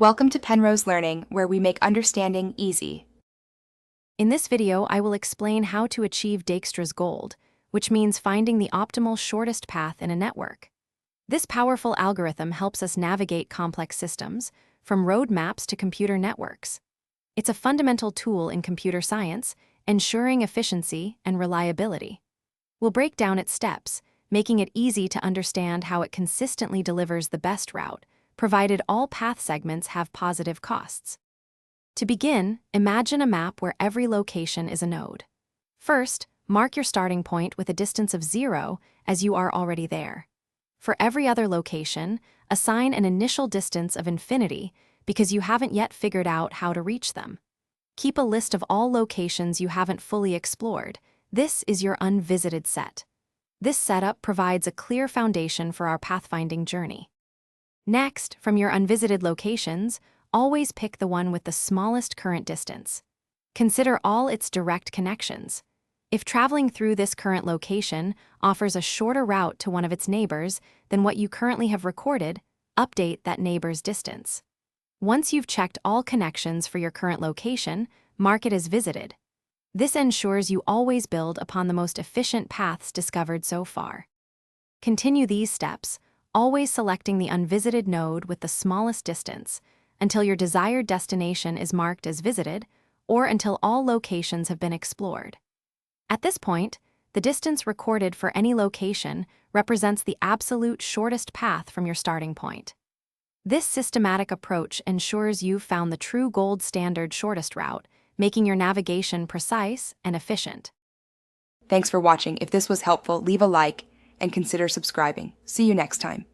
Welcome to Penrose Learning, where we make understanding easy. In this video, I will explain how to achieve Dijkstra's gold, which means finding the optimal shortest path in a network. This powerful algorithm helps us navigate complex systems, from road maps to computer networks. It's a fundamental tool in computer science, ensuring efficiency and reliability. We'll break down its steps, making it easy to understand how it consistently delivers the best route, provided all path segments have positive costs. To begin, imagine a map where every location is a node. First, mark your starting point with a distance of 0 as you are already there. For every other location, assign an initial distance of infinity because you haven't yet figured out how to reach them. Keep a list of all locations you haven't fully explored. This is your unvisited set. This setup provides a clear foundation for our pathfinding journey. Next, from your unvisited locations, always pick the one with the smallest current distance. Consider all its direct connections. If traveling through this current location offers a shorter route to one of its neighbors than what you currently have recorded, update that neighbor's distance. Once you've checked all connections for your current location, mark it as visited. This ensures you always build upon the most efficient paths discovered so far. Continue these steps, always selecting the unvisited node with the smallest distance, until your desired destination is marked as visited, or until all locations have been explored. At this point, the distance recorded for any location represents the absolute shortest path from your starting point. This systematic approach ensures you've found the true gold standard shortest route, making your navigation precise and efficient. Thanks for watching. If this was helpful, leave a like and consider subscribing. See you next time.